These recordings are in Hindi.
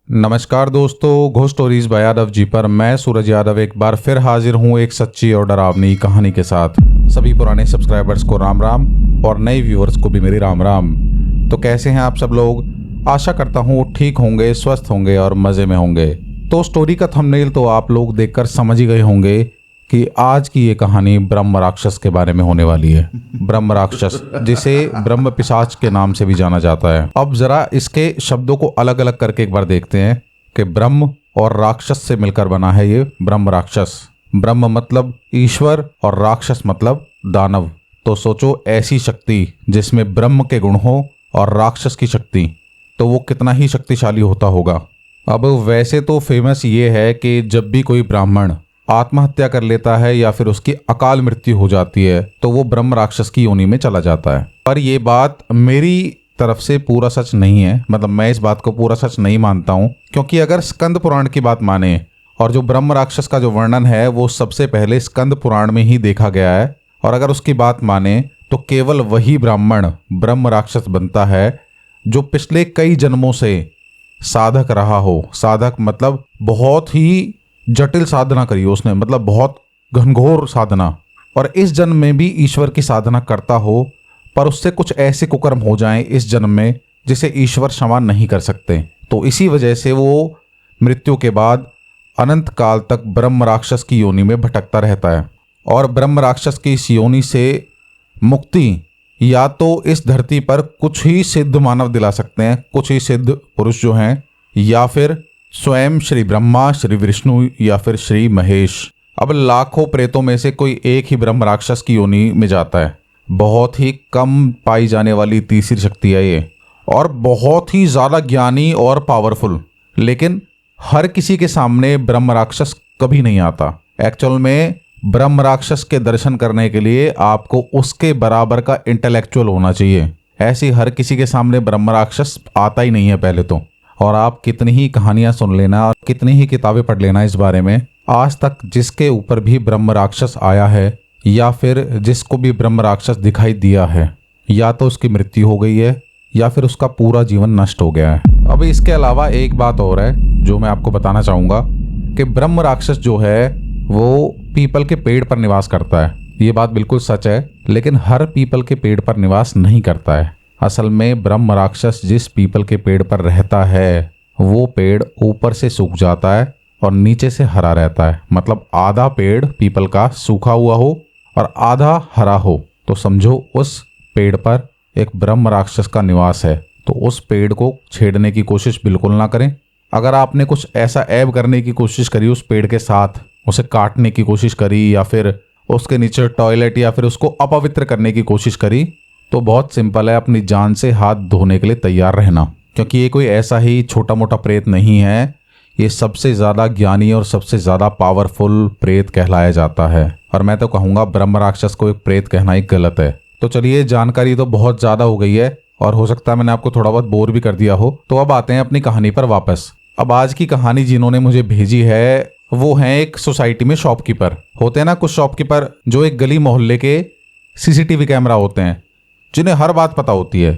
नमस्कार दोस्तों, ghost stories bye Yadav ji पर मैं सूरज यादव एक बार फिर हाजिर हूँ एक सच्ची और डरावनी कहानी के साथ। सभी पुराने सब्सक्राइबर्स को राम राम और नए व्यूअर्स को भी मेरी राम राम। तो कैसे हैं आप सब लोग? आशा करता हूँ ठीक होंगे, स्वस्थ होंगे और मज़े में होंगे। तो स्टोरी का थंबनेल तो आप लोग देखकर समझ ही गए होंगे कि आज की ये कहानी ब्रह्म राक्षस के बारे में होने वाली है। ब्रह्म राक्षस, जिसे ब्रह्म पिशाच के नाम से भी जाना जाता है। अब जरा इसके शब्दों को अलग अलग करके एक बार देखते हैं कि ब्रह्म और राक्षस से मिलकर बना है ये ब्रह्म राक्षस। ब्रह्म मतलब ईश्वर और राक्षस मतलब दानव। तो सोचो, ऐसी शक्ति जिसमें ब्रह्म के गुण हो और राक्षस की शक्ति, तो वो कितना ही शक्तिशाली होता होगा। अब वैसे तो फेमस ये है कि जब भी कोई ब्राह्मण आत्महत्या कर लेता है या फिर उसकी अकाल मृत्यु हो जाती है तो वो ब्रह्म राक्षस की योनि में चला जाता है। पर ये बात मेरी तरफ से पूरा सच नहीं है, मतलब मैं इस बात को पूरा सच नहीं मानता हूँ, क्योंकि अगर स्कंद पुराण की बात माने और जो ब्रह्म राक्षस का जो वर्णन है वो सबसे पहले स्कंद पुराण में ही देखा गया है, और अगर उसकी बात माने तो केवल वही ब्राह्मण ब्रह्म राक्षस बनता है जो पिछले कई जन्मों से साधक रहा हो। साधक मतलब बहुत ही जटिल साधना करी उसने, मतलब बहुत घनघोर साधना, और इस जन्म में भी ईश्वर की साधना करता हो, पर उससे कुछ ऐसे कुकर्म हो जाएं इस जन्म में जिसे ईश्वर क्षमा नहीं कर सकते। तो इसी वजह से वो मृत्यु के बाद अनंत काल तक ब्रह्म राक्षस की योनि में भटकता रहता है। और ब्रह्म राक्षस की इस योनि से मुक्ति या तो इस धरती पर कुछ ही सिद्ध मानव दिला सकते हैं, कुछ ही सिद्ध पुरुष जो हैं, या फिर स्वयं श्री ब्रह्मा, श्री विष्णु या फिर श्री महेश। अब लाखों प्रेतों में से कोई एक ही ब्रह्म राक्षस की योनि में जाता है। बहुत ही कम पाई जाने वाली तीसरी शक्ति है ये, और बहुत ही ज़्यादा ज्ञानी और पावरफुल। लेकिन हर किसी के सामने ब्रह्म राक्षस कभी नहीं आता। एक्चुअल में ब्रह्म राक्षस के दर्शन करने के लिए आपको उसके बराबर का इंटेलेक्चुअल होना चाहिए। ऐसी हर किसी के सामने ब्रह्म राक्षस आता ही नहीं है पहले तो। और आप कितनी ही कहानियां सुन लेना और कितनी ही किताबें पढ़ लेना इस बारे में, आज तक जिसके ऊपर भी ब्रह्म राक्षस आया है या फिर जिसको भी ब्रह्म राक्षस दिखाई दिया है, या तो उसकी मृत्यु हो गई है या फिर उसका पूरा जीवन नष्ट हो गया है। अब इसके अलावा एक बात और है जो मैं आपको बताना चाहूँगा कि ब्रह्म राक्षस जो है वो पीपल के पेड़ पर निवास करता है। ये बात बिल्कुल सच है, लेकिन हर पीपल के पेड़ पर निवास नहीं करता है। असल में ब्रह्म राक्षस जिस पीपल के पेड़ पर रहता है वो पेड़ ऊपर से सूख जाता है और नीचे से हरा रहता है। मतलब आधा पेड़ पीपल का सूखा हुआ हो और आधा हरा हो, तो समझो उस पेड़ पर एक ब्रह्म राक्षस का निवास है। तो उस पेड़ को छेड़ने की कोशिश बिल्कुल ना करें। अगर आपने कुछ ऐसा ऐब करने की कोशिश करी उस पेड़ के साथ, उसे काटने की कोशिश करी या फिर उसके नीचे टॉयलेट या फिर उसको अपवित्र करने की कोशिश करी, तो बहुत सिंपल है, अपनी जान से हाथ धोने के लिए तैयार रहना। क्योंकि ये कोई ऐसा ही छोटा मोटा प्रेत नहीं है, ये सबसे ज़्यादा ज्ञानी और सबसे ज़्यादा पावरफुल प्रेत कहलाया जाता है। और मैं तो कहूँगा ब्रह्म राक्षस को एक प्रेत कहना ही गलत है। तो चलिए, जानकारी तो बहुत ज़्यादा हो गई है और हो सकता है मैंने आपको थोड़ा बहुत बोर भी कर दिया हो। तो अब आते हैं अपनी कहानी पर वापस। अब आज की कहानी जिन्होंने मुझे भेजी है वो हैं एक सोसाइटी में शॉपकीपर। होते हैं ना कुछ शॉपकीपर जो एक गली मोहल्ले के CCTV कैमरा होते हैं, जिन्हें हर बात पता होती है।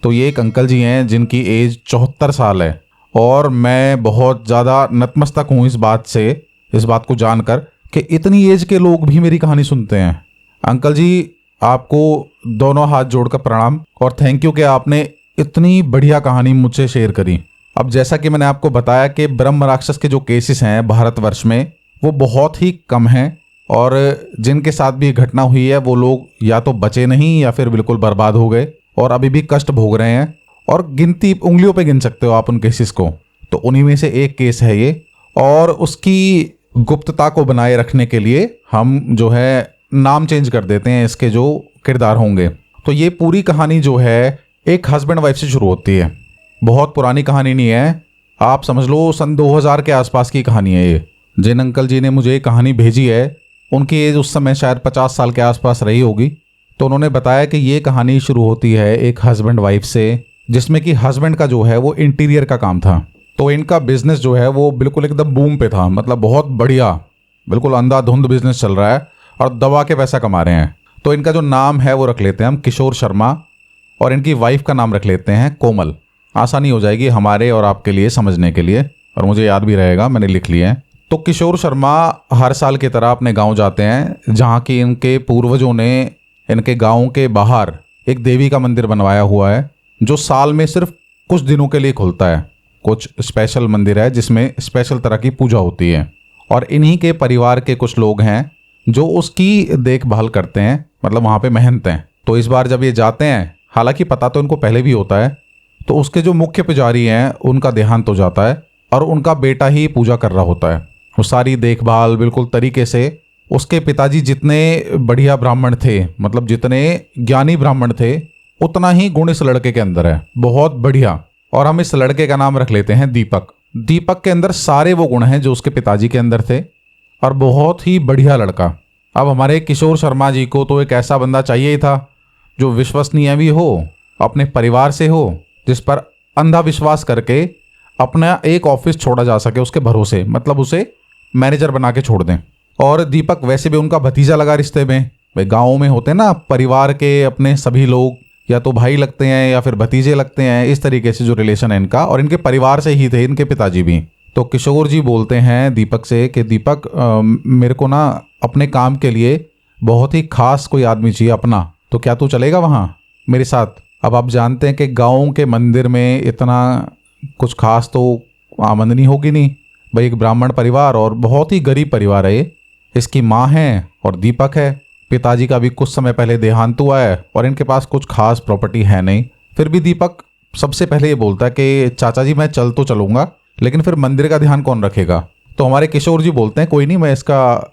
तो ये एक अंकल जी हैं जिनकी एज 74 साल है, और मैं बहुत ज़्यादा नतमस्तक हूँ इस बात को जानकर कि इतनी एज के लोग भी मेरी कहानी सुनते हैं। अंकल जी, आपको दोनों हाथ जोड़कर प्रणाम और थैंक यू कि आपने इतनी बढ़िया कहानी मुझसे शेयर करी। अब जैसा कि मैंने आपको बताया कि ब्रह्म राक्षस के जो केसेस हैं भारतवर्ष में वो बहुत ही कम हैं, और जिनके साथ भी घटना हुई है वो लोग या तो बचे नहीं या फिर बिल्कुल बर्बाद हो गए और अभी भी कष्ट भोग रहे हैं। और गिनती उंगलियों पे गिन सकते हो आप उन केसेस को। तो उन्हीं में से एक केस है ये, और उसकी गुप्तता को बनाए रखने के लिए हम जो है नाम चेंज कर देते हैं इसके जो किरदार होंगे। तो ये पूरी कहानी जो है एक हस्बैंड वाइफ से शुरू होती है। बहुत पुरानी कहानी नहीं है, आप समझ लो सन 2000 के आसपास की कहानी है ये। जिन अंकल जी ने मुझे ये कहानी भेजी है उनकी एज उस समय शायद 50 साल के आसपास रही होगी। तो उन्होंने बताया कि ये कहानी शुरू होती है एक हस्बैंड वाइफ से, जिसमें कि हस्बैंड का जो है वो इंटीरियर का काम था। तो इनका बिजनेस जो है वो बिल्कुल एकदम बूम पे था, मतलब बहुत बढ़िया, बिल्कुल अंधाधुंध बिजनेस चल रहा है और दबा के पैसा कमा रहे हैं। तो इनका जो नाम है वो रख लेते हैं हम किशोर शर्मा, और इनकी वाइफ का नाम रख लेते हैं कोमल। आसानी हो जाएगी हमारे और आपके लिए समझने के लिए, और मुझे याद भी रहेगा, मैंने लिख लिया है। तो किशोर शर्मा हर साल की तरह अपने गांव जाते हैं, जहां की इनके पूर्वजों ने इनके गांव के बाहर एक देवी का मंदिर बनवाया हुआ है, जो साल में सिर्फ कुछ दिनों के लिए खुलता है। कुछ स्पेशल मंदिर है जिसमें स्पेशल तरह की पूजा होती है, और इन्हीं के परिवार के कुछ लोग हैं जो उसकी देखभाल करते हैं, मतलब वहाँ पे मेहनत हैं। तो इस बार जब ये जाते हैं, हालांकि पता तो इनको पहले भी होता है, तो उसके जो मुख्य पुजारी हैं उनका देहांत हो जाता है और उनका बेटा ही पूजा कर रहा होता है। वो सारी देखभाल बिल्कुल तरीके से, उसके पिताजी जितने बढ़िया ब्राह्मण थे, मतलब जितने ज्ञानी ब्राह्मण थे, उतना ही गुण इस लड़के के अंदर है, बहुत बढ़िया। और हम इस लड़के का नाम रख लेते हैं दीपक। दीपक के अंदर सारे वो गुण हैं जो उसके पिताजी के अंदर थे, और बहुत ही बढ़िया लड़का। अब हमारे किशोर शर्मा जी को तो एक ऐसा बंदा चाहिए ही था जो विश्वसनीय भी हो, अपने परिवार से हो, जिस पर अंधा विश्वास करके अपना एक ऑफिस छोड़ा जा सके उसके भरोसे, मतलब उसे मैनेजर बना के छोड़ दें। और दीपक वैसे भी उनका भतीजा लगा रिश्ते में। भाई गाँव में होते हैं ना, परिवार के अपने सभी लोग या तो भाई लगते हैं या फिर भतीजे लगते हैं, इस तरीके से जो रिलेशन है इनका, और इनके परिवार से ही थे इनके पिताजी भी। तो किशोर जी बोलते हैं दीपक से कि दीपक, मेरे को ना अपने काम के लिए बहुत ही खास कोई आदमी चाहिए अपना, तो क्या तू चलेगा वहाँ मेरे साथ? अब आप जानते हैं कि गाँव के मंदिर में इतना कुछ खास तो आमदनी होगी नहीं भाई, एक ब्राह्मण परिवार और बहुत ही गरीब परिवार है ये। इसकी माँ है और दीपक है। पिताजी का भी कुछ समय पहले देहांत हुआ है और इनके पास कुछ खास प्रॉपर्टी है नहीं। फिर भी दीपक सबसे पहले ये बोलता है कि चाचा जी मैं चल तो चलूँगा, लेकिन फिर मंदिर का ध्यान कौन रखेगा? तो हमारे किशोर जी बोलते हैं कोई नहीं, मैं इसका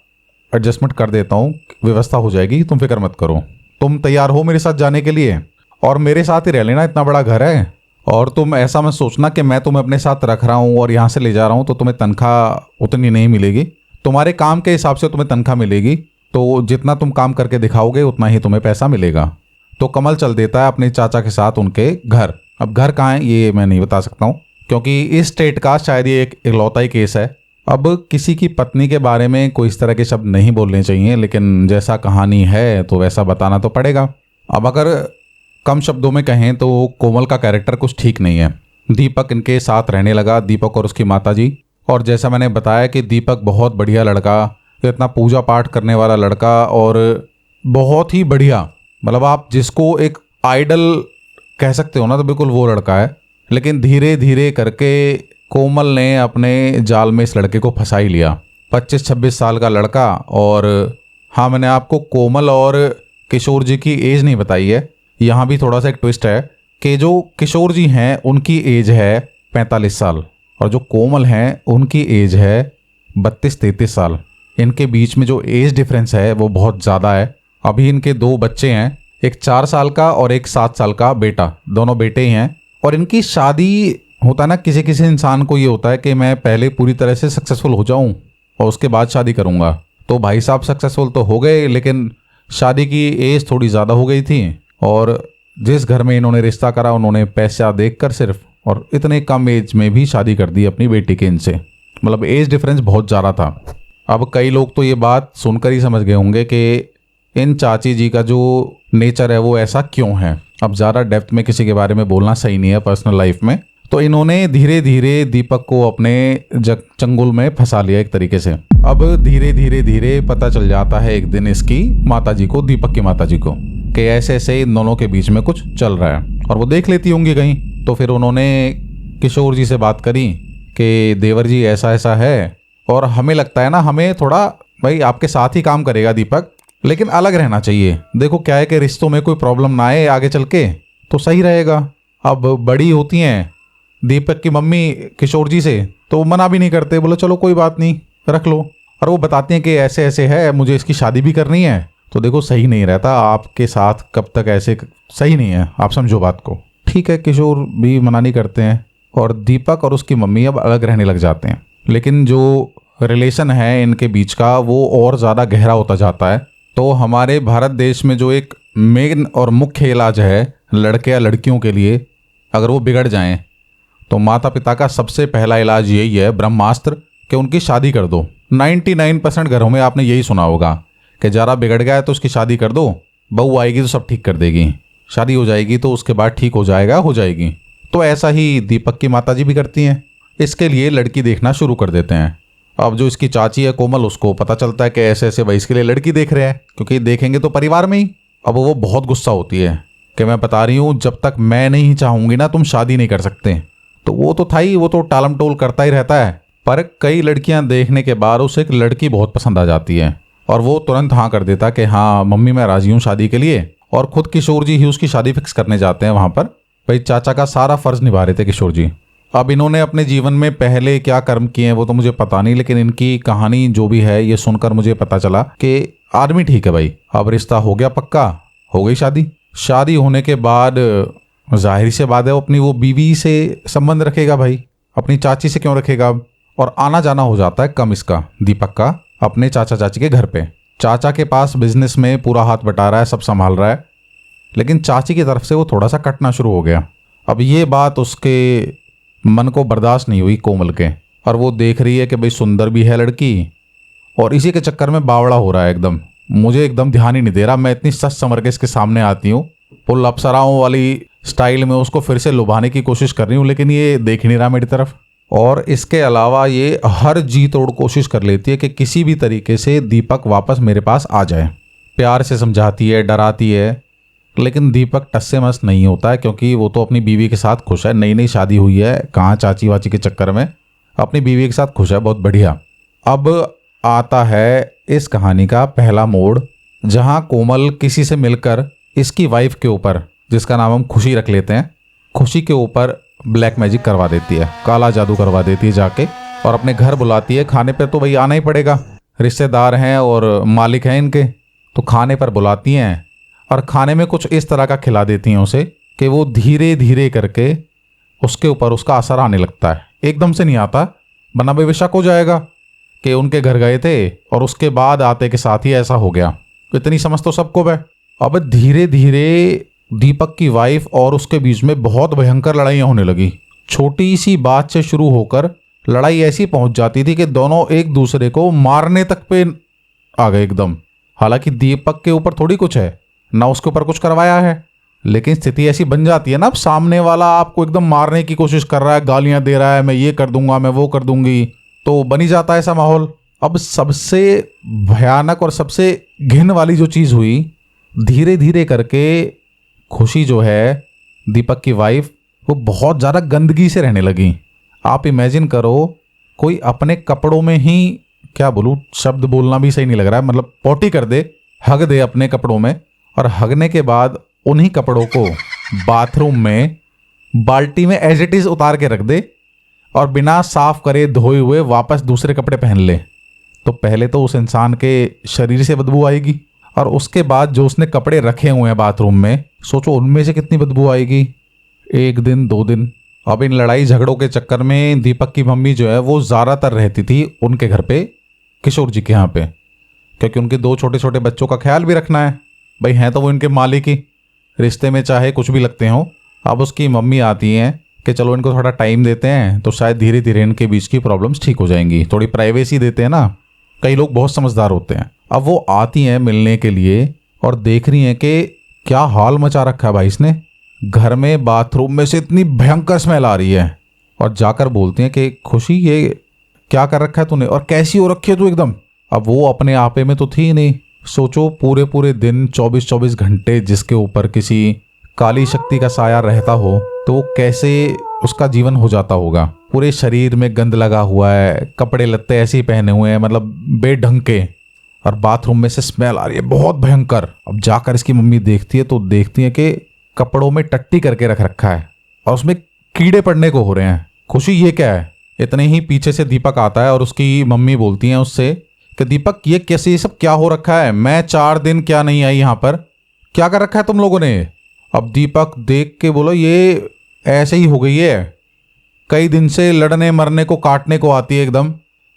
एडजस्टमेंट कर देता हूँ, व्यवस्था हो जाएगी, तुम फिक्र मत करो। तुम तैयार हो मेरे साथ जाने के लिए? और मेरे साथ ही रह लेना, इतना बड़ा घर है। और तुम ऐसा मत सोचना कि मैं तुम्हें अपने साथ रख रहा हूँ और यहाँ से ले जा रहा हूँ तो तुम्हें तनख्वाह उतनी नहीं मिलेगी। तुम्हारे काम के हिसाब से तुम्हें तनख्वाह मिलेगी, तो जितना तुम काम करके दिखाओगे उतना ही तुम्हें पैसा मिलेगा। तो कमल चल देता है अपने चाचा के साथ उनके घर। अब घर कहाँ है ये मैं नहीं बता सकता हूँ, क्योंकि इस स्टेट का शायद ये एक इकलौता ही केस है। अब किसी की पत्नी के बारे में कोई इस तरह के शब्द नहीं बोलने चाहिए, लेकिन जैसा कहानी है तो वैसा बताना तो पड़ेगा। अब अगर कम शब्दों में कहें तो कोमल का कैरेक्टर कुछ ठीक नहीं है। दीपक इनके साथ रहने लगा, दीपक और उसकी माताजी। और जैसा मैंने बताया कि दीपक बहुत बढ़िया लड़का, इतना पूजा पाठ करने वाला लड़का और बहुत ही बढ़िया, मतलब आप जिसको एक आइडल कह सकते हो ना, तो बिल्कुल वो लड़का है। लेकिन धीरे धीरे करके कोमल ने अपने जाल में इस लड़के को फंसा ही लिया। 25-26 साल का लड़का। और हाँ, मैंने आपको कोमल और किशोर जी की एज नहीं बताई है। यहाँ भी थोड़ा सा एक ट्विस्ट है कि जो किशोर जी हैं उनकी एज है 45 साल और जो कोमल हैं उनकी एज है 32-33 साल। इनके बीच में जो एज डिफरेंस है वो बहुत ज़्यादा है। अभी इनके 2 बच्चे हैं, एक 4 साल का और एक 7 साल का बेटा, दोनों बेटे ही हैं। और इनकी शादी, होता है ना किसी किसी इंसान को ये होता है कि मैं पहले पूरी तरह से सक्सेसफुल हो जाऊं और उसके बाद शादी करूंगा। तो भाई साहब सक्सेसफुल तो हो गए, लेकिन शादी की एज थोड़ी ज़्यादा हो गई थी। और जिस घर में इन्होंने रिश्ता करा उन्होंने पैसा देखकर सिर्फ, और इतने कम एज में भी शादी कर दी अपनी बेटी के इनसे, मतलब एज डिफरेंस बहुत ज़्यादा था। अब कई लोग तो ये बात सुनकर ही समझ गए होंगे कि इन चाची जी का जो नेचर है वो ऐसा क्यों है। अब ज़्यादा डेप्थ में किसी के बारे में बोलना सही नहीं है पर्सनल लाइफ में। तो इन्होंने धीरे धीरे दीपक को अपने चंगुल में फंसा लिया एक तरीके से। अब धीरे धीरे धीरे पता चल जाता है एक दिन इसकी माताजी को, दीपक की माताजी को, कि ऐसे ऐसे इन दोनों के बीच में कुछ चल रहा है और वो देख लेती होंगी कहीं। तो फिर उन्होंने किशोर जी से बात करी कि देवर जी ऐसा ऐसा है, और हमें लगता है ना, हमें थोड़ा, भाई आपके साथ ही काम करेगा दीपक, लेकिन अलग रहना चाहिए। देखो क्या है कि रिश्तों में कोई प्रॉब्लम ना आए आगे चल के, तो सही रहेगा। अब बड़ी होती हैं दीपक की मम्मी किशोर जी से, तो मना भी नहीं करते, बोलो चलो कोई बात नहीं रख लो। और वो बताती हैं कि ऐसे ऐसे है, मुझे इसकी शादी भी करनी है। तो देखो सही नहीं रहता आपके साथ कब तक, ऐसे सही नहीं है, आप समझो बात को। ठीक है, किशोर भी मना नहीं करते हैं और दीपक और उसकी मम्मी अब अलग रहने लग जाते हैं। लेकिन जो रिलेशन है इनके बीच का वो और ज़्यादा गहरा होता जाता है। तो हमारे भारत देश में जो एक मेन और मुख्य इलाज है लड़के या लड़कियों के लिए, अगर वो बिगड़ जाएं, तो माता पिता का सबसे पहला इलाज यही है, ब्रह्मास्त्र, कि उनकी शादी कर दो। 99% घरों में आपने यही सुना होगा कि ज़रा बिगड़ गया है तो उसकी शादी कर दो, बहू आएगी तो सब ठीक कर देगी, शादी हो जाएगी तो उसके बाद ठीक हो जाएगी। तो ऐसा ही दीपक की माताजी भी करती हैं। इसके लिए लड़की देखना शुरू कर देते हैं। अब जो इसकी चाची है कोमल, उसको पता चलता है कि ऐसे ऐसे भाई इसके लिए लड़की देख रहे हैं, क्योंकि देखेंगे तो परिवार में ही। अब वो बहुत गुस्सा होती है कि मैं बता रही हूँ जब तक मैं नहीं चाहूंगी ना तुम शादी नहीं कर सकते। तो वो तो था ही, वो तो टालम टोल करता ही रहता है। पर कई लड़कियां देखने के बाद उसे एक लड़की बहुत पसंद आ जाती है और वो तुरंत हाँ कर देता कि हाँ मम्मी मैं राजी हूँ शादी के लिए। और खुद किशोर जी ही उसकी शादी फिक्स करने जाते हैं वहां पर। भाई चाचा का सारा फर्ज निभा रहे थे किशोर जी। अब इन्होंने अपने जीवन में पहले क्या कर्म किए हैं वो तो मुझे पता नहीं, लेकिन इनकी कहानी जो भी है ये सुनकर मुझे पता चला कि आदमी ठीक है भाई। अब रिश्ता हो गया पक्का, हो गई शादी। शादी होने के बाद जाहिर सी बात है वो अपनी वो बीवी से संबंध रखेगा भाई, अपनी चाची से क्यों रखेगा। और आना जाना हो जाता है कम इसका दीपक का अपने चाचा चाची के घर पे। चाचा के पास बिजनेस में पूरा हाथ बटा रहा है, सब संभाल रहा है, लेकिन चाची की तरफ से वो थोड़ा सा कटना शुरू हो गया। अब ये बात उसके मन को बर्दाश्त नहीं हुई कोमल के, और वो देख रही है कि भाई सुंदर भी है लड़की और इसी के चक्कर में बावड़ा हो रहा है एकदम। मुझे एकदम ध्यान ही नहीं दे रहा, मैं इतनी सच संवर के इसके सामने आती हूँ, पुल अप्सराओं वाली स्टाइल में उसको फिर से लुभाने की कोशिश कर रही हूँ, लेकिन ये देख ही नहीं रहा मेरी तरफ। और इसके अलावा ये हर जी तोड़ कोशिश कर लेती है कि किसी भी तरीके से दीपक वापस मेरे पास आ जाए। प्यार से समझाती है, डराती है, लेकिन दीपक टस से मस नहीं होता है, क्योंकि वो तो अपनी बीवी के साथ खुश है। नई नई शादी हुई है, कहाँ चाची वाची के चक्कर में, अपनी बीवी के साथ खुश है, बहुत बढ़िया। अब आता है इस कहानी का पहला मोड़, जहाँ कोमल किसी से मिलकर इसकी वाइफ के ऊपर, जिसका नाम हम खुशी रख लेते हैं, खुशी के ऊपर ब्लैक मैजिक करवा देती है, काला जादू करवा देती है जाके, और अपने घर बुलाती है। खाने पे तो भाई आना ही पड़ेगा, रिश्तेदार हैं और मालिक हैं इनके, तो खाने पर बुलाती हैं और खाने में कुछ इस तरह का खिला देती हैं उसे कि वो धीरे धीरे करके उसके ऊपर उसका असर आने लगता है। एकदम से नहीं आता, वरना भाई शक हो जाएगा कि उनके घर गए थे और उसके बाद आते के साथ ही ऐसा हो गया। इतनी समझ तो सबको है। अब धीरे धीरे दीपक की वाइफ और उसके बीच में बहुत भयंकर लड़ाइयाँ होने लगी। छोटी सी बात से शुरू होकर लड़ाई ऐसी पहुंच जाती थी कि दोनों एक दूसरे को मारने तक पे आ गए एकदम। हालांकि दीपक के ऊपर थोड़ी कुछ है ना, उसके ऊपर कुछ करवाया है, लेकिन स्थिति ऐसी बन जाती है ना, अब सामने वाला आपको एकदम मारने की कोशिश कर रहा है, गालियां दे रहा है, मैं ये कर दूंगा, मैं वो कर दूंगी, तो बनी जाता है ऐसा माहौल। अब सबसे भयानक और सबसे घिन वाली जो चीज़ हुई, धीरे धीरे करके खुशी जो है दीपक की वाइफ, वो बहुत ज़्यादा गंदगी से रहने लगी। आप इमेजिन करो, कोई अपने कपड़ों में ही, क्या बोलूँ, शब्द बोलना भी सही नहीं लग रहा है, मतलब पोटी कर दे, हग दे अपने कपड़ों में, और हगने के बाद उन्हीं कपड़ों को बाथरूम में बाल्टी में एज इट इज़ उतार के रख दे और बिना साफ करे धोए हुए वापस दूसरे कपड़े पहन ले, तो पहले तो उस इंसान के शरीर से बदबू आएगी, और उसके बाद जो उसने कपड़े रखे हुए हैं बाथरूम में, सोचो उनमें से कितनी बदबू आएगी, 1 दिन 2 दिन। अब इन लड़ाई झगड़ों के चक्कर में दीपक की मम्मी जो है वो ज़्यादातर रहती थी उनके घर पे, किशोर जी के यहाँ पे, क्योंकि उनके 2 छोटे छोटे बच्चों का ख्याल भी रखना है भाई, हैं तो वो इनके मालिक ही, रिश्ते में चाहे कुछ भी लगते हो। अब उसकी मम्मी आती हैं कि चलो इनको थोड़ा टाइम देते हैं तो शायद धीरे धीरे इनके बीच की प्रॉब्लम्स ठीक हो जाएंगी, थोड़ी प्राइवेसी देते हैं ना, कई लोग बहुत समझदार होते हैं। अब वो आती हैं मिलने के लिए और देख रही हैं कि क्या हाल मचा रखा है भाई इसने, घर में बाथरूम में से इतनी भयंकर स्मेल आ रही है, और जाकर बोलती हैं कि खुशी ये क्या कर रखा है तूने, और कैसी हो रखी है तू एकदम। अब वो अपने आपे में तो थी ही नहीं, सोचो पूरे पूरे दिन 24-24 घंटे जिसके ऊपर किसी काली शक्ति का साया रहता हो, तो वो कैसे उसका जीवन हो जाता होगा। पूरे शरीर में गंद लगा हुआ है, कपड़े लत्ते ऐसे ही पहने हुए हैं, मतलब बेढंग के, और बाथरूम में से स्मेल आ रही है बहुत भयंकर। अब जाकर इसकी मम्मी देखती है तो देखती है कि कपड़ों में टट्टी करके रख रखा है और उसमें कीड़े पड़ने को हो रहे हैं। खुशी ये क्या है। इतने ही पीछे से दीपक आता है और उसकी मम्मी बोलती हैं उससे कि दीपक ये कैसे, ये सब क्या हो रखा है, मैं 4 दिन क्या नहीं आई यहाँ पर, क्या कर रखा है तुम लोगों ने। अब दीपक देख के बोलो ये ऐसे ही हो गई है, कई दिन से लड़ने मरने को काटने को आती है एकदम,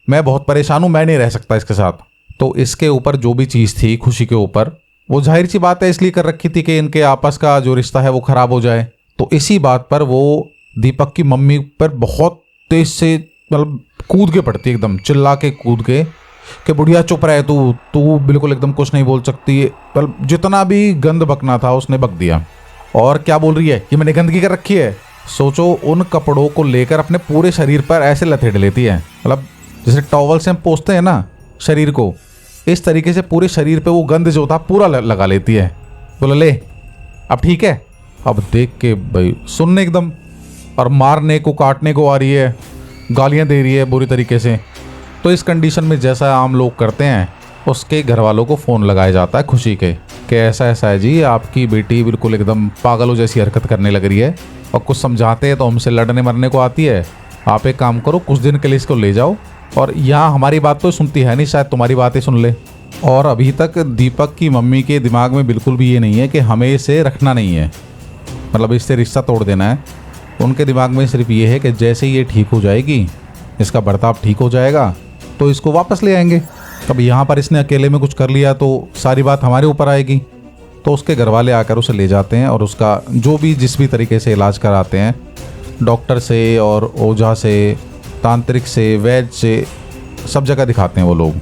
मैं बहुत परेशान हूँ, मैं नहीं रह सकता इसके साथ। तो इसके ऊपर जो भी चीज़ थी खुशी के ऊपर, वो जाहिर सी बात है इसलिए कर रखी थी कि इनके आपस का जो रिश्ता है वो खराब हो जाए। तो इसी बात पर वो दीपक की मम्मी पर बहुत तेज से मतलब कूद के पड़ती है, एकदम चिल्ला के कूद के कि बुढ़िया चुप रहे, तू बिल्कुल एकदम कुछ नहीं बोल सकती। पर जितना भी गंद बकना था उसने बक दिया। और क्या बोल रही है, ये मैंने गंदगी कर रखी है, सोचो, उन कपड़ों को लेकर अपने पूरे शरीर पर ऐसे लथेड़ लेती है, मतलब जैसे टॉवल से हम पोंछते हैं ना शरीर को, इस तरीके से पूरे शरीर पे वो गंद जो था पूरा लगा लेती है। बोला ले अब ठीक है। अब देख के भाई सुनने एकदम, और मारने को काटने को आ रही है, गालियां दे रही है बुरी तरीके से। तो इस कंडीशन में जैसा आम लोग करते हैं, उसके घर वालों को फ़ोन लगाया जाता है खुशी के कि ऐसा ऐसा है जी, आपकी बेटी बिल्कुल एकदम पागलों जैसी हरकत करने लग रही है और कुछ समझाते हैं तो हमसे लड़ने मरने को आती है। आप एक काम करो, कुछ दिन के लिए इसको ले जाओ, और यहाँ हमारी बात तो सुनती है नहीं, शायद तुम्हारी बातें सुन ले। और अभी तक दीपक की मम्मी के दिमाग में बिल्कुल भी ये नहीं है कि हमें इसे रखना नहीं है, मतलब इससे रिश्ता तोड़ देना है। उनके दिमाग में सिर्फ ये है कि जैसे ये ठीक हो जाएगी, इसका बर्ताव ठीक हो जाएगा, तो इसको वापस ले आएंगे। अब यहाँ पर इसने अकेले में कुछ कर लिया तो सारी बात हमारे ऊपर आएगी। तो उसके घर वाले आकर उसे ले जाते हैं और उसका जो भी जिस भी तरीके से इलाज कराते हैं, डॉक्टर से और ओझा से, तांत्रिक से, वैद्य से, सब जगह दिखाते हैं वो लोग।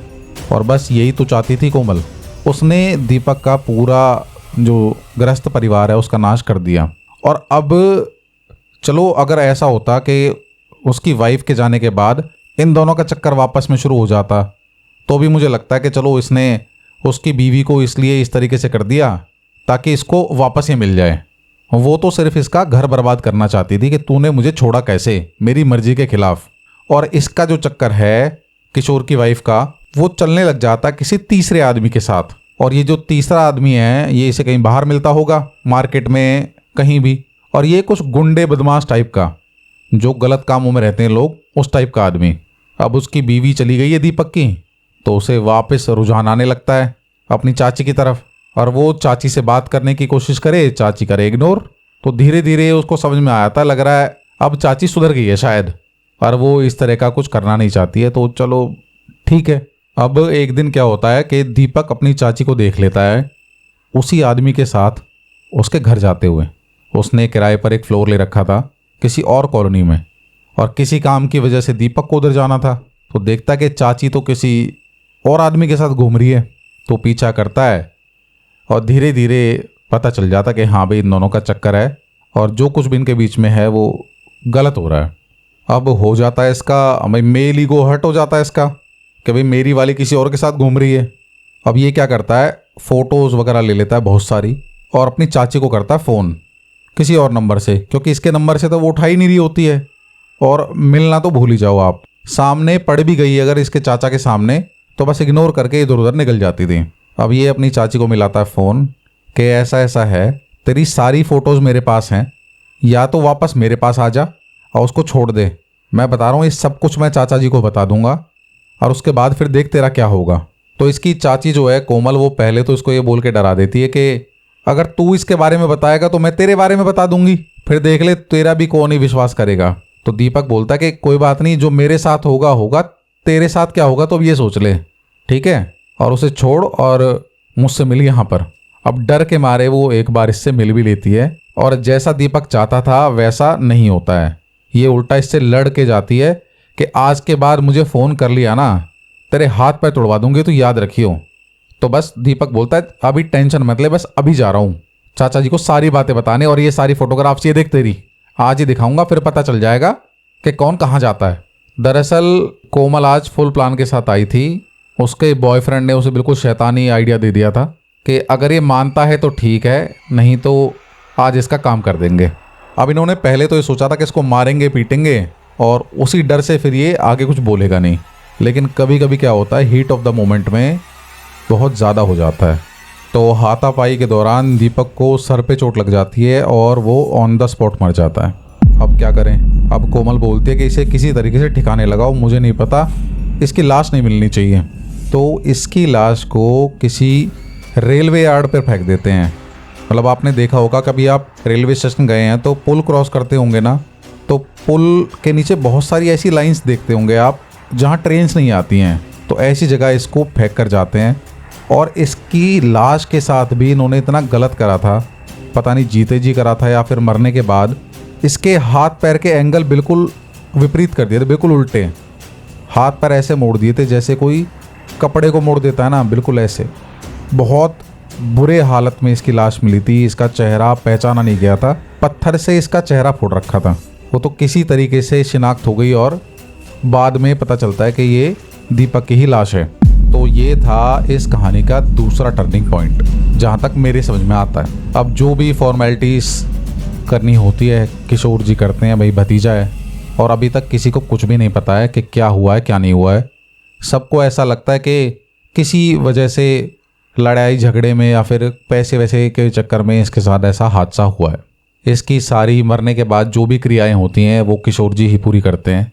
और बस यही तो चाहती थी कोमल। उसने दीपक का पूरा जो गृहस्थ परिवार है उसका नाश कर दिया। और अब चलो अगर ऐसा होता कि उसकी वाइफ के जाने के बाद इन दोनों का चक्कर वापस में शुरू हो जाता, तो भी मुझे लगता है कि चलो इसने उसकी बीवी को इसलिए इस तरीके से कर दिया ताकि इसको वापस ही मिल जाए। वो तो सिर्फ इसका घर बर्बाद करना चाहती थी कि तूने मुझे छोड़ा कैसे, मेरी मर्जी के खिलाफ। और इसका जो चक्कर है किशोर की वाइफ का, वो चलने लग जाता किसी तीसरे आदमी के साथ। और ये जो तीसरा आदमी है, ये इसे कहीं बाहर मिलता होगा, मार्केट में कहीं भी, और ये कुछ गुंडे बदमाश टाइप का, जो गलत कामों में रहते हैं लोग, उस टाइप का आदमी। अब उसकी बीवी चली गई है दीपक की, तो उसे वापस रुझान आने लगता है अपनी चाची की तरफ, और वो चाची से बात करने की कोशिश करे, चाची करे इग्नोर। तो धीरे धीरे उसको समझ में आता, लग रहा है अब चाची सुधर गई है शायद, और वो इस तरह का कुछ करना नहीं चाहती है, तो चलो ठीक है। अब एक दिन क्या होता है कि दीपक अपनी चाची को देख लेता है उसी आदमी के साथ उसके घर जाते हुए। उसने किराए पर एक फ्लोर ले रखा था किसी और कॉलोनी में, और किसी काम की वजह से दीपक को उधर जाना था। तो देखता कि चाची तो किसी और आदमी के साथ घूम रही है, तो पीछा करता है और धीरे धीरे पता चल जाता कि हाँ भाई इन दोनों का चक्कर है, और जो कुछ भी इनके बीच में है वो गलत हो रहा है। अब हो जाता है इसका भाई मेल ईगो हर्ट हो जाता है इसका कि भाई मेरी वाली किसी और के साथ घूम रही है। अब ये क्या करता है, फ़ोटोज़ वगैरह ले लेता है बहुत सारी, और अपनी चाची को करता है फ़ोन किसी और नंबर से, क्योंकि इसके नंबर से तो वो उठा ही नहीं रही होती है, और मिलना तो भूल ही जाओ आप। सामने पड़ भी गई अगर इसके चाचा के सामने, तो बस इग्नोर करके इधर उधर निकल जाती थी। अब ये अपनी चाची को मिलाता है फ़ोन कि ऐसा ऐसा है, तेरी सारी फ़ोटोज़ मेरे पास हैं, या तो वापस मेरे पास आ जा और उसको छोड़ दे। मैं बता रहा हूँ, ये सब कुछ मैं चाचा जी को बता दूंगा, और उसके बाद फिर देख तेरा क्या होगा। तो इसकी चाची जो है कोमल, वो पहले तो इसको ये बोल के डरा देती है कि अगर तू इसके बारे में बताएगा तो मैं तेरे बारे में बता दूंगी, फिर देख ले तेरा भी कौन ही विश्वास करेगा। तो दीपक बोलता है कि कोई बात नहीं, जो मेरे साथ होगा होगा, तेरे साथ क्या होगा तो अब ये सोच ले, ठीक है, और उसे छोड़ और मुझसे मिल यहाँ पर। अब डर के मारे वो एक बार इससे मिल भी लेती है, और जैसा दीपक चाहता था वैसा नहीं होता है। ये उल्टा इससे लड़ के जाती है कि आज के बाद मुझे फ़ोन कर लिया ना, तेरे हाथ पैर तोड़वा दूंगी, तो याद रखियो। तो बस दीपक बोलता है अभी टेंशन मत ले, बस अभी जा रहा हूँ चाचा जी को सारी बातें बताने, और ये सारी फोटोग्राफ्स ये देख तेरी आज ही दिखाऊंगा, फिर पता चल जाएगा कि कौन कहाँ जाता है। दरअसल कोमल आज फुल प्लान के साथ आई थी। उसके बॉयफ्रेंड ने उसे बिल्कुल शैतानी आइडिया दे दिया था कि अगर ये मानता है तो ठीक है, नहीं तो आज इसका काम कर देंगे। अब इन्होंने पहले तो ये सोचा था कि इसको मारेंगे पीटेंगे, और उसी डर से फिर ये आगे कुछ बोलेगा नहीं। लेकिन कभी कभी क्या होता है, हीट ऑफ द मोमेंट में बहुत ज़्यादा हो जाता है। तो हाथापाई के दौरान दीपक को सर पे चोट लग जाती है और वो ऑन द स्पॉट मर जाता है। अब क्या करें, अब कोमल बोलती है कि इसे किसी तरीके से ठिकाने लगाओ, मुझे नहीं पता, इसकी लाश नहीं मिलनी चाहिए। तो इसकी लाश को किसी रेलवे यार्ड पर फेंक देते हैं। मतलब आपने देखा होगा, कभी आप रेलवे स्टेशन गए हैं तो पुल क्रॉस करते होंगे ना, तो पुल के नीचे बहुत सारी ऐसी लाइंस देखते होंगे आप जहाँ ट्रेन्स नहीं आती हैं, तो ऐसी जगह इसको फेंक कर जाते हैं। और इसकी लाश के साथ भी इन्होंने इतना गलत करा था, पता नहीं जीते जी करा था या फिर मरने के बाद। इसके हाथ पैर के एंगल बिल्कुल विपरीत कर दिए थे, बिल्कुल उल्टे। हाथ पैर ऐसे मोड़ दिए थे जैसे कोई कपड़े को मोड़ देता है ना, बिल्कुल ऐसे। बहुत बुरे हालत में इसकी लाश मिली थी। इसका चेहरा पहचाना नहीं गया था, पत्थर से इसका चेहरा फोड़ रखा था। वो तो किसी तरीके से शिनाख्त हो गई और बाद में पता चलता है कि ये दीपक की ही लाश है। तो ये था इस कहानी का दूसरा टर्निंग पॉइंट, जहाँ तक मेरे समझ में आता है। अब जो भी फॉर्मेलिटीज़ करनी होती है किशोर जी करते हैं। भाई भतीजा है और अभी तक किसी को कुछ भी नहीं पता है कि क्या हुआ है क्या नहीं हुआ है। सबको ऐसा लगता है कि किसी वजह से लड़ाई झगड़े में या फिर पैसे वैसे के चक्कर में इसके साथ ऐसा हादसा हुआ है। इसकी सारी मरने के बाद जो भी क्रियाएं होती हैं वो किशोर जी ही पूरी करते हैं।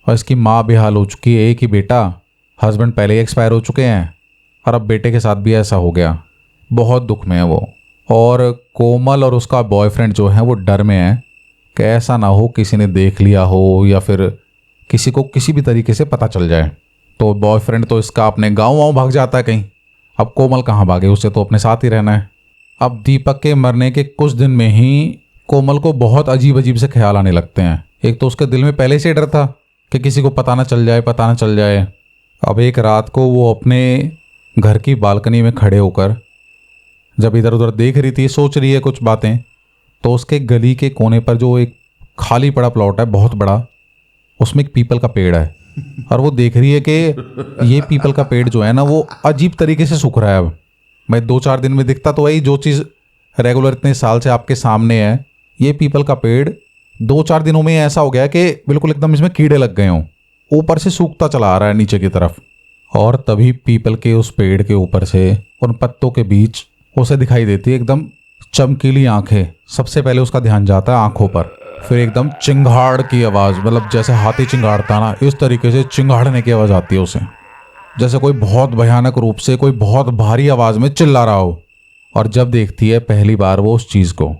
और इसकी माँ बेहाल हो चुकी है, एक ही बेटा, हस्बैंड पहले ही एक्सपायर हो चुके हैं और अब बेटे के साथ भी ऐसा हो गया। बहुत दुख में है वो। और कोमल और उसका बॉयफ्रेंड जो है वो डर में है कि ऐसा ना हो किसी ने देख लिया हो या फिर किसी को किसी भी तरीके से पता चल जाए। तो बॉयफ्रेंड तो इसका अपने गाँव वाँव भाग जाता है कहीं। अब कोमल कहाँ भागे, उसे तो अपने साथ ही रहना है। अब दीपक के मरने के कुछ दिन में ही कोमल को बहुत अजीब अजीब से ख्याल आने लगते हैं। एक तो उसके दिल में पहले से डर था कि किसी को पता ना चल जाए, पता ना चल जाए। अब एक रात को वो अपने घर की बालकनी में खड़े होकर जब इधर उधर देख रही थी, सोच रही है कुछ बातें, तो उसके गली के कोने पर जो एक खाली पड़ा प्लॉट है बहुत बड़ा, उसमें एक पीपल का पेड़ है। और वो देख रही है कि ये पीपल का पेड़ जो है ना वो अजीब तरीके से सूख रहा है। अब मैं 2-4 दिन में दिखता तो वही जो चीज़ रेगुलर इतने साल से आपके सामने है, ये पीपल का पेड़ 2-4 दिनों में ऐसा हो गया कि बिल्कुल एकदम इसमें कीड़े लग गए हों, ऊपर से सूखता चला आ रहा है नीचे की तरफ। और तभी पीपल के उस पेड़ के ऊपर से उन पत्तों के बीच उसे दिखाई देती है एकदम चमकीली आंखें। सबसे पहले उसका ध्यान जाता है आंखों पर, फिर एकदम चिंगाड़ की आवाज़, मतलब जैसे हाथी चिंगाड़ता ना, इस तरीके से चिंगाड़ने की आवाज़ आती है उसे, जैसे कोई बहुत भयानक रूप से कोई बहुत भारी आवाज़ में चिल्ला रहा हो। और जब देखती है पहली बार वो उस चीज़ को,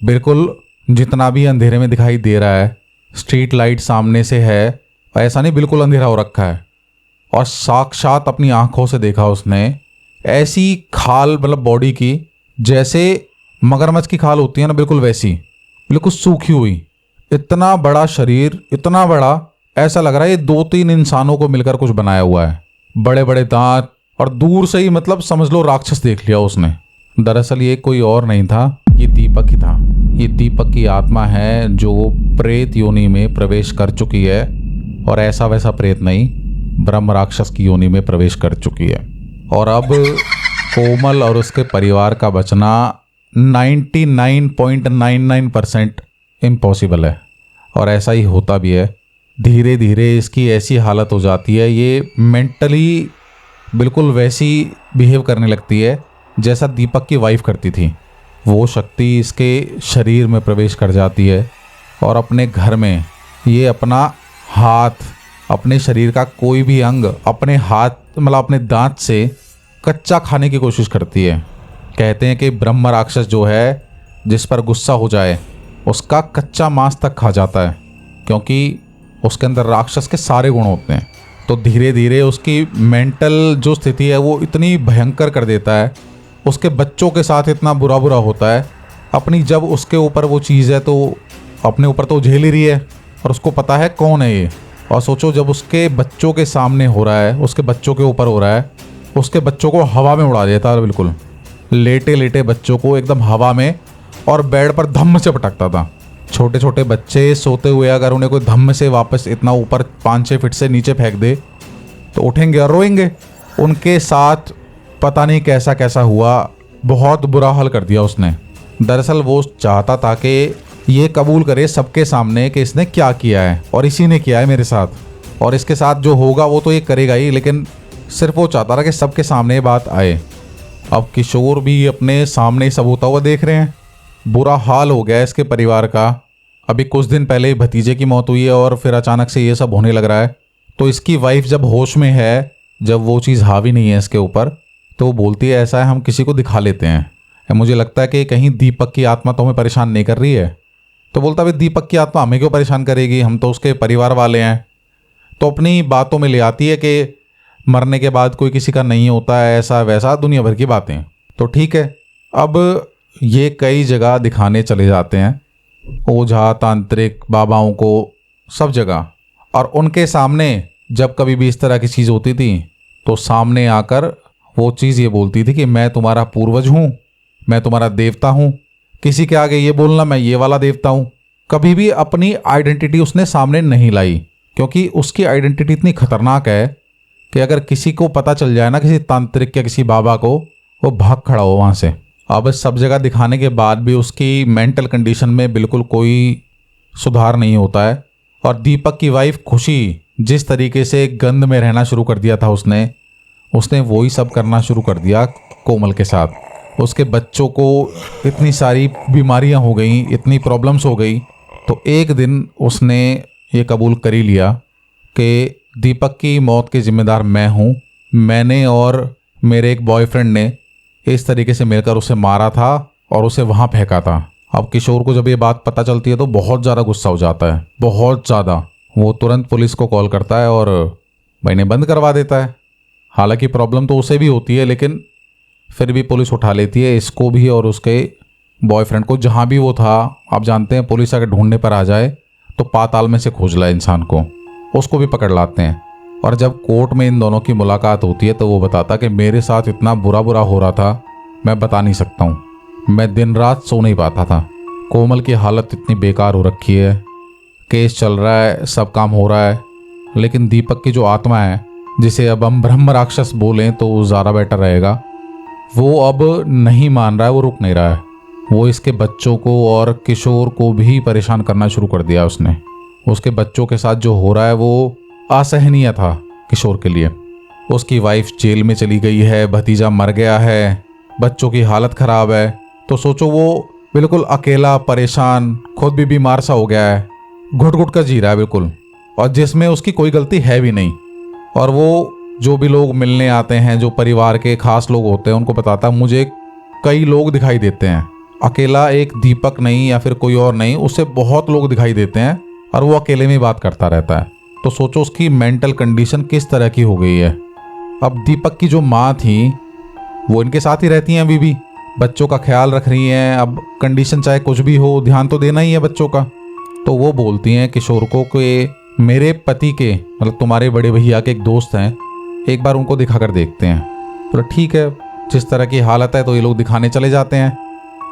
बिल्कुल जितना भी अंधेरे में दिखाई दे रहा है, स्ट्रीट लाइट सामने से है, ऐसा नहीं बिल्कुल अंधेरा हो रखा है। और साक्षात अपनी आंखों से देखा उसने ऐसी खाल, मतलब बॉडी की जैसे मगरमच्छ की खाल होती है ना, बिल्कुल वैसी, बिल्कुल सूखी हुई। इतना बड़ा शरीर, इतना बड़ा, ऐसा लग रहा है ये 2-3 इंसानों को मिलकर कुछ बनाया हुआ है। बड़े बड़े दांत और दूर से ही मतलब समझ लो राक्षस देख लिया उसने। दरअसल ये कोई और नहीं था, ये दीपक ही था। ये दीपक की आत्मा है जो प्रेत योनि में प्रवेश कर चुकी है, और ऐसा वैसा प्रेत नहीं, ब्रह्म राक्षस की योनि में प्रवेश कर चुकी है। और अब कोमल और उसके परिवार का बचना 99.99% इम्पॉसिबल है। और ऐसा ही होता भी है। धीरे धीरे इसकी ऐसी हालत हो जाती है, ये मेंटली बिल्कुल वैसी बिहेव करने लगती है जैसा दीपक की वाइफ करती थी। वो शक्ति इसके शरीर में प्रवेश कर जाती है और अपने घर में ये अपना हाथ, अपने शरीर का कोई भी अंग अपने हाथ, मतलब अपने दांत से कच्चा खाने की कोशिश करती है। कहते हैं कि ब्रह्म राक्षस जो है, जिस पर गुस्सा हो जाए उसका कच्चा मांस तक खा जाता है, क्योंकि उसके अंदर राक्षस के सारे गुण होते हैं। तो धीरे धीरे उसकी मेंटल जो स्थिति है वो इतनी भयंकर कर देता है, उसके बच्चों के साथ इतना बुरा बुरा होता है। अपनी जब उसके ऊपर वो चीज़ है तो अपने ऊपर तो झेल ही रही है, और उसको पता है कौन है ये। और सोचो जब उसके बच्चों के सामने हो रहा है, उसके बच्चों के ऊपर हो रहा है, उसके बच्चों को हवा में उड़ा देता है, बिल्कुल लेटे लेटे बच्चों को एकदम हवा में, और बेड पर धम्म से पटकता था। छोटे छोटे बच्चे सोते हुए अगर उन्हें कोई धम्म से वापस इतना ऊपर 5-6 फीट से नीचे फेंक दे तो उठेंगे और रोएंगे। उनके साथ पता नहीं कैसा कैसा हुआ, बहुत बुरा हाल कर दिया उसने। दरअसल वो चाहता था कि ये कबूल करे सबके सामने कि इसने क्या किया है, और इसी ने किया है मेरे साथ, और इसके साथ जो होगा वो तो ये करेगा ही, लेकिन सिर्फ वो चाहता था कि सबके सामने ये बात आए। अब किशोर भी अपने सामने सब होता हुआ देख रहे हैं। बुरा हाल हो गया इसके परिवार का। अभी कुछ दिन पहले भतीजे की मौत हुई है और फिर अचानक से ये सब होने लग रहा है। तो इसकी वाइफ जब होश में है, जब वो चीज़ हावी नहीं है इसके ऊपर, तो वो बोलती है ऐसा है हम किसी को दिखा लेते हैं, मुझे लगता है कि कहीं दीपक की आत्मा तो हमें परेशान नहीं कर रही है। तो बोलता है दीपक की आत्मा हमें क्यों परेशान करेगी, हम तो उसके परिवार वाले हैं। तो अपनी बातों में ले आती है कि मरने के बाद कोई किसी का नहीं होता है, ऐसा वैसा दुनिया भर की बातें। तो ठीक है, अब ये कई जगह दिखाने चले जाते हैं, ओझा तांत्रिक बाबाओं को, सब जगह। और उनके सामने जब कभी भी इस तरह की चीज़ होती थी तो सामने आकर वो चीज़ ये बोलती थी कि मैं तुम्हारा पूर्वज हूँ, मैं तुम्हारा देवता हूँ। किसी के आगे ये बोलना मैं ये वाला देवता हूँ। कभी भी अपनी आइडेंटिटी उसने सामने नहीं लाई, क्योंकि उसकी आइडेंटिटी इतनी खतरनाक है कि अगर किसी को पता चल जाए ना, किसी तांत्रिक या किसी बाबा को, वो भाग खड़ा हो वहाँ से। अब सब जगह दिखाने के बाद भी उसकी मेंटल कंडीशन में बिल्कुल कोई सुधार नहीं होता है। और दीपक की वाइफ खुशी जिस तरीके से गंद में रहना शुरू कर दिया था उसने वही सब करना शुरू कर दिया कोमल के साथ। उसके बच्चों को इतनी सारी बीमारियां हो गई, इतनी प्रॉब्लम्स हो गई, तो एक दिन उसने ये कबूल कर ही लिया कि दीपक की मौत के जिम्मेदार मैं हूँ। मैंने और मेरे एक बॉयफ्रेंड ने इस तरीके से मिलकर उसे मारा था और उसे वहाँ फेंका था। अब किशोर को जब ये बात पता चलती है तो बहुत ज़्यादा गुस्सा हो जाता है, बहुत ज़्यादा। वो तुरंत पुलिस को कॉल करता है और मैंने बंद करवा देता है। हालांकि प्रॉब्लम तो उसे भी होती है, लेकिन फिर भी पुलिस उठा लेती है इसको भी और उसके बॉयफ्रेंड को। जहाँ भी वो था, आप जानते हैं पुलिस अगर ढूंढने पर आ जाए तो पाताल में से खोज लाए इंसान को, उसको भी पकड़ लाते हैं। और जब कोर्ट में इन दोनों की मुलाकात होती है तो वो बताता कि मेरे साथ इतना बुरा बुरा हो रहा था, मैं बता नहीं सकता हूँ। मैं दिन रात सो नहीं पाता था। कोमल की हालत इतनी बेकार हो रखी है, केस चल रहा है, सब काम हो रहा है, लेकिन दीपक की जो आत्मा है, जिसे अब हम ब्रह्म राक्षस बोलें तो ज़्यादा बेटर रहेगा, वो अब नहीं मान रहा है, वो रुक नहीं रहा है। वो इसके बच्चों को और किशोर को भी परेशान करना शुरू कर दिया उसने। उसके बच्चों के साथ जो हो रहा है वो असहनीय था किशोर के लिए। उसकी वाइफ जेल में चली गई है, भतीजा मर गया है, बच्चों की हालत ख़राब है। तो सोचो वो बिल्कुल अकेला, परेशान, खुद भी बीमार सा हो गया है, घुट घुट कर जी रहा है बिल्कुल, और जिसमें उसकी कोई गलती है भी नहीं। और वो जो भी लोग मिलने आते हैं, जो परिवार के खास लोग होते हैं, उनको बताता मुझे कई लोग दिखाई देते हैं, अकेला एक दीपक नहीं या फिर कोई और नहीं, उससे बहुत लोग दिखाई देते हैं, और वो अकेले में बात करता रहता है। तो सोचो उसकी मेंटल कंडीशन किस तरह की हो गई है। अब दीपक की जो माँ थी वो इनके साथ ही रहती हैं अभी भी, बच्चों का ख्याल रख रही हैं। अब कंडीशन चाहे कुछ भी हो, ध्यान तो देना ही है बच्चों का। तो वो बोलती हैं किशोर को कि मेरे पति के, मतलब तुम्हारे बड़े भैया के एक दोस्त हैं, एक बार उनको दिखा कर देखते हैं। तो ठीक है, जिस तरह की हालत है तो ये लोग दिखाने चले जाते हैं।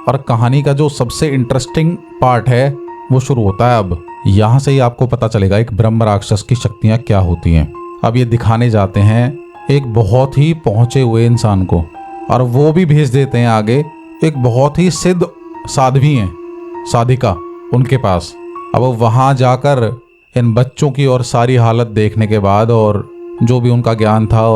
और कहानी का जो सबसे इंटरेस्टिंग पार्ट है वो शुरू होता है अब। यहाँ से ही आपको पता चलेगा एक ब्रह्म राक्षस की शक्तियाँ क्या होती हैं। अब ये दिखाने जाते हैं एक बहुत ही पहुँचे हुए इंसान को, और वो भी भेज देते हैं आगे एक बहुत ही सिद्ध साध्वी हैं, साधिका, उनके पास। अब वहाँ जाकर इन बच्चों की और सारी हालत देखने के बाद और जो भी उनका ज्ञान था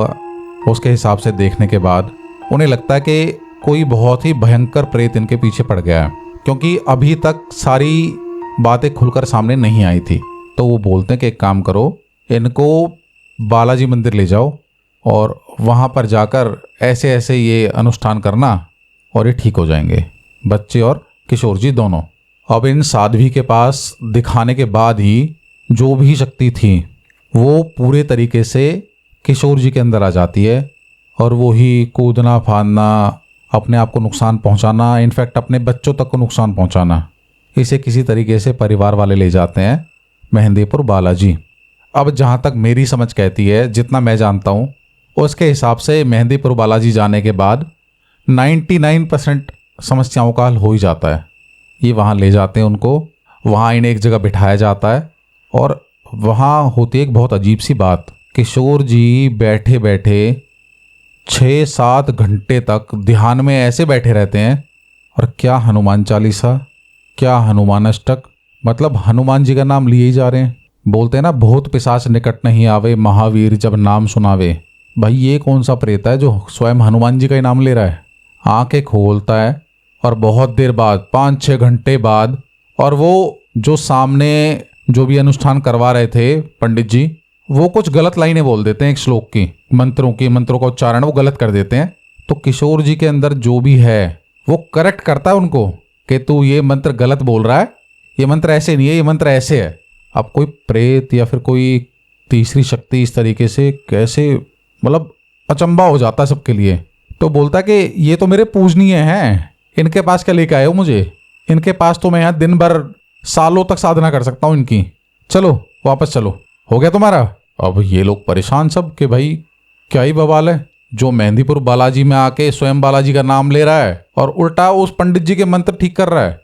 उसके हिसाब से देखने के बाद उन्हें लगता है कि कोई बहुत ही भयंकर प्रेत इनके पीछे पड़ गया है, क्योंकि अभी तक सारी बातें खुलकर सामने नहीं आई थी। तो वो बोलते हैं कि एक काम करो, इनको बालाजी मंदिर ले जाओ और वहाँ पर जाकर ऐसे ऐसे ये अनुष्ठान करना और ये ठीक हो जाएंगे, बच्चे और किशोर जी दोनों। अब इन साध्वी के पास दिखाने के बाद ही जो भी शक्ति थी वो पूरे तरीके से किशोर जी के अंदर आ जाती है, और वो ही कूदना फांदना, अपने आप को नुकसान पहुंचाना, इनफैक्ट अपने बच्चों तक को नुकसान पहुंचाना, इसे किसी तरीके से परिवार वाले ले जाते हैं मेहंदीपुर बालाजी। अब जहाँ तक मेरी समझ कहती है, जितना मैं जानता हूँ, उसके हिसाब से मेहंदीपुर बालाजी जाने के बाद 99% समस्याओं का हल हो ही जाता है। ये वहाँ ले जाते हैं उनको, वहाँ इन्हें एक जगह बिठाया जाता है, और वहाँ होती है एक बहुत अजीब सी बात। किशोर जी बैठे बैठे 6-7 घंटे तक ध्यान में ऐसे बैठे रहते हैं, और क्या हनुमान चालीसा, क्या हनुमान अष्टक, मतलब हनुमान जी का नाम लिए ही जा रहे हैं। बोलते हैं ना, भूत पिशाच निकट नहीं आवे, महावीर जब नाम सुनावे। भाई ये कौन सा प्रेत है जो स्वयं हनुमान जी का ही नाम ले रहा है। आंखें खोलता है और बहुत देर बाद, 5-6 घंटे बाद, और वो जो सामने जो भी अनुष्ठान करवा रहे थे पंडित जी, वो कुछ गलत लाइनें बोल देते हैं एक श्लोक की, मंत्रों का उच्चारण वो गलत कर देते हैं। तो किशोर जी के अंदर जो भी है वो करेक्ट करता है उनको कि तू ये मंत्र गलत बोल रहा है, ये मंत्र ऐसे नहीं है, ये मंत्र ऐसे है। अब कोई प्रेत या फिर कोई तीसरी शक्ति इस तरीके से कैसे, मतलब अचंभा हो जाता है सबके लिए। तो बोलता है कि ये तो मेरे पूजनीय हैं, इनके पास क्या लेके आए हो मुझे, इनके पास तो मैं यहाँ दिन भर सालों तक साधना कर सकता हूँ इनकी, चलो वापस चलो, हो गया तुम्हारा। अब ये लोग परेशान सब कि भाई क्या ही बवाल है, जो मेहंदीपुर बालाजी में आके स्वयं बालाजी का नाम ले रहा है और उल्टा उस पंडित जी के मंत्र ठीक कर रहा है।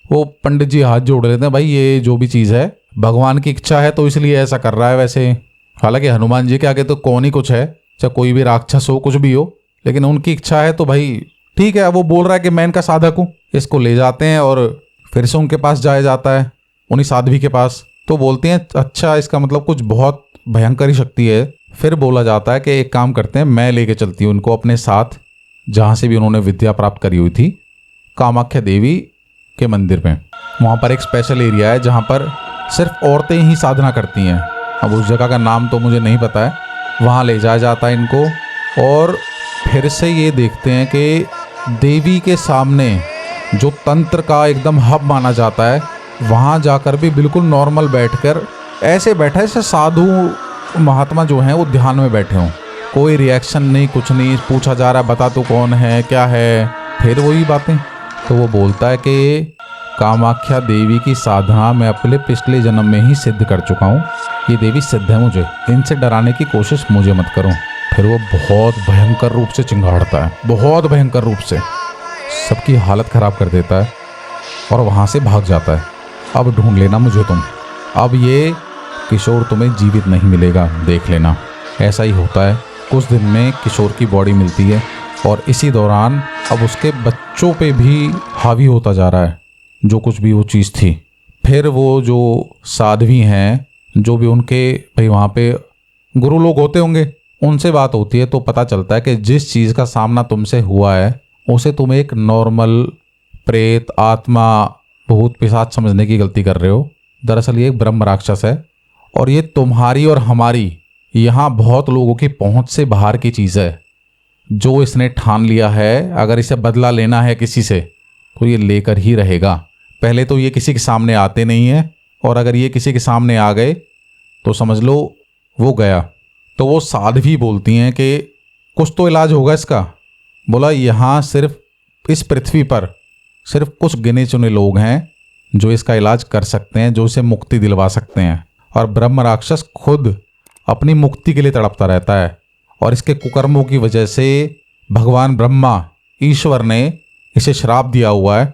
वो पंडित जी हाथ जोड़ लेते हैं, भाई ये जो भी चीज़ है भगवान की इच्छा है तो इसलिए ऐसा कर रहा है। वैसे हालांकि हनुमान जी के आगे तो कौन ही कुछ है, चाहे कोई भी राक्षस हो कुछ भी हो, लेकिन उनकी इच्छा है तो भाई ठीक है। वो बोल रहा है कि मैं इनका साधक हूँ। इसको ले जाते हैं और फिर से उनके पास जाया जाता है, उन्हीं साध्वी के पास। तो बोलते हैं अच्छा इसका मतलब कुछ बहुत भयंकर ही शक्ति है। फिर बोला जाता है कि एक काम करते हैं, मैं लेके चलती हूँ उनको अपने साथ, जहाँ से भी उन्होंने विद्या प्राप्त करी हुई थी, कामाख्या देवी के मंदिर में। वहाँ पर एक स्पेशल एरिया है जहाँ पर सिर्फ औरतें ही साधना करती हैं। अब उस जगह का नाम तो मुझे नहीं पता है। वहाँ ले जाया जाता है इनको और फिर से ये देखते हैं कि देवी के सामने जो तंत्र का एकदम हब माना जाता है, वहाँ जाकर भी बिल्कुल नॉर्मल बैठकर ऐसे बैठा है जैसे साधु महात्मा जो हैं वो ध्यान में बैठे हों। कोई रिएक्शन नहीं, कुछ नहीं। पूछा जा रहा है बता तू कौन है क्या है, फिर वही बातें। तो वो बोलता है कि कामाख्या देवी की साधना मैं अपने पिछले जन्म में ही सिद्ध कर चुका हूँ। ये देवी सिद्ध है, मुझे इनसे डराने की कोशिश मुझे मत करो। फिर वो बहुत भयंकर रूप से चिंगाड़ता है, बहुत भयंकर रूप से सबकी हालत ख़राब कर देता है और वहाँ से भाग जाता है। अब ढूंढ लेना मुझे तुम, अब ये किशोर तुम्हें जीवित नहीं मिलेगा, देख लेना। ऐसा ही होता है। कुछ दिन में किशोर की बॉडी मिलती है और इसी दौरान अब उसके बच्चों पे भी हावी होता जा रहा है जो कुछ भी वो चीज़ थी। फिर वो जो साध्वी हैं, जो भी उनके भाई वहाँ पे गुरु लोग होते होंगे, उनसे बात होती है तो पता चलता है कि जिस चीज़ का सामना तुमसे हुआ है उसे तुम एक नॉर्मल प्रेत, आत्मा, भूत, पिशाच समझने की गलती कर रहे हो। दरअसल ये एक ब्रह्म राक्षस है और ये तुम्हारी और हमारी यहाँ बहुत लोगों की पहुँच से बाहर की चीज़ है। जो इसने ठान लिया है अगर इसे बदला लेना है किसी से तो ये लेकर ही रहेगा। पहले तो ये किसी के सामने आते नहीं हैं और अगर ये किसी के सामने आ गए तो समझ लो वो गया। तो वो साध्वी बोलती हैं कि कुछ तो इलाज होगा इसका। बोला यहाँ सिर्फ इस पृथ्वी पर सिर्फ कुछ गिने चुने लोग हैं जो इसका इलाज कर सकते हैं, जो इसे मुक्ति दिलवा सकते हैं। और ब्रह्म राक्षस खुद अपनी मुक्ति के लिए तड़पता रहता है और इसके कुकर्मों की वजह से भगवान ब्रह्मा ईश्वर ने इसे श्राप दिया हुआ है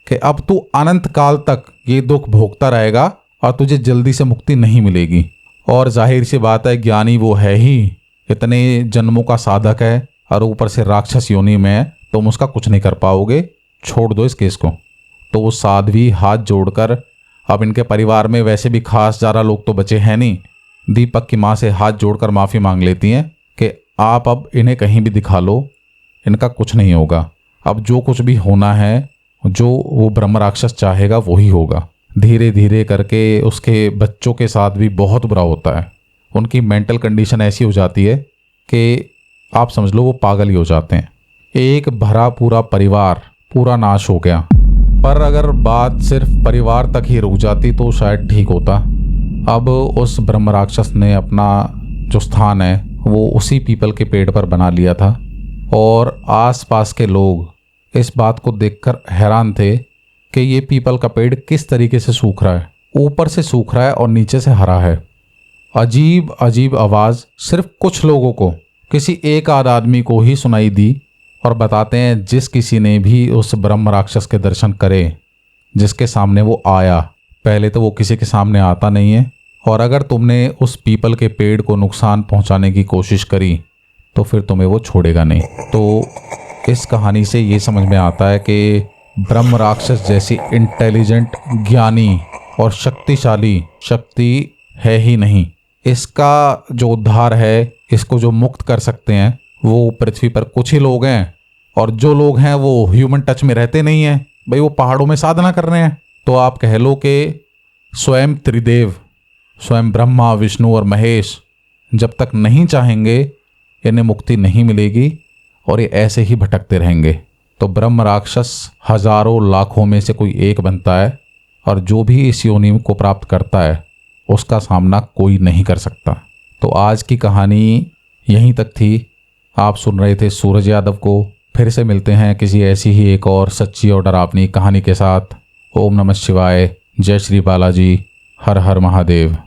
कि अब तू अनंत काल तक ये दुख भोगता रहेगा और तुझे जल्दी से मुक्ति नहीं मिलेगी। और जाहिर सी बात है, ज्ञानी वो है ही, इतने जन्मों का साधक है और ऊपर से राक्षस योनि में है, तुम उसका कुछ नहीं कर पाओगे, छोड़ दो इस केस को। तो वो साध्वी हाथ जोड़कर, अब इनके परिवार में वैसे भी खास ज़्यादा लोग तो बचे हैं नहीं, दीपक की माँ से हाथ जोड़कर माफ़ी मांग लेती हैं कि आप अब इन्हें कहीं भी दिखा लो, इनका कुछ नहीं होगा। अब जो कुछ भी होना है, जो वो ब्रह्म राक्षस चाहेगा वही होगा। धीरे धीरे करके उसके बच्चों के साथ भी बहुत बुरा होता है। उनकी मेंटल कंडीशन ऐसी हो जाती है कि आप समझ लो वो पागल ही हो जाते हैं। एक भरा पूरा परिवार पूरा नाश हो गया। पर अगर बात सिर्फ परिवार तक ही रुक जाती तो शायद ठीक होता। अब उस ब्रह्म राक्षस ने अपना जो स्थान है वो उसी पीपल के पेड़ पर बना लिया था और आसपास के लोग इस बात को देखकर हैरान थे कि ये पीपल का पेड़ किस तरीके से सूख रहा है। ऊपर से सूख रहा है और नीचे से हरा है। अजीब अजीब आवाज़ सिर्फ कुछ लोगों को, किसी एक आध आदमी को ही सुनाई दी। और बताते हैं जिस किसी ने भी उस ब्रह्म राक्षस के दर्शन करे, जिसके सामने वो आया, पहले तो वो किसी के सामने आता नहीं है और अगर तुमने उस पीपल के पेड़ को नुकसान पहुंचाने की कोशिश करी तो फिर तुम्हें वो छोड़ेगा नहीं। तो इस कहानी से ये समझ में आता है कि ब्रह्म राक्षस जैसी इंटेलिजेंट, ज्ञानी और शक्तिशाली शक्ति है ही नहीं। इसका जो उद्धार है, इसको जो मुक्त कर सकते हैं वो पृथ्वी पर कुछ ही लोग हैं और जो लोग हैं वो ह्यूमन टच में रहते नहीं हैं। भाई वो पहाड़ों में साधना कर रहे हैं। तो आप कह लो कि स्वयं त्रिदेव, स्वयं ब्रह्मा, विष्णु और महेश जब तक नहीं चाहेंगे इन्हें मुक्ति नहीं मिलेगी और ये ऐसे ही भटकते रहेंगे। तो ब्रह्म राक्षस हजारों लाखों में से कोई एक बनता है और जो भी इस योनि को प्राप्त करता है उसका सामना कोई नहीं कर सकता। तो आज की कहानी यहीं तक थी। आप सुन रहे थे सूरज यादव को। फिर से मिलते हैं किसी ऐसी ही एक और सच्ची और डरावनी कहानी के साथ। ओम नमः शिवाय। जय श्री बालाजी। हर हर महादेव।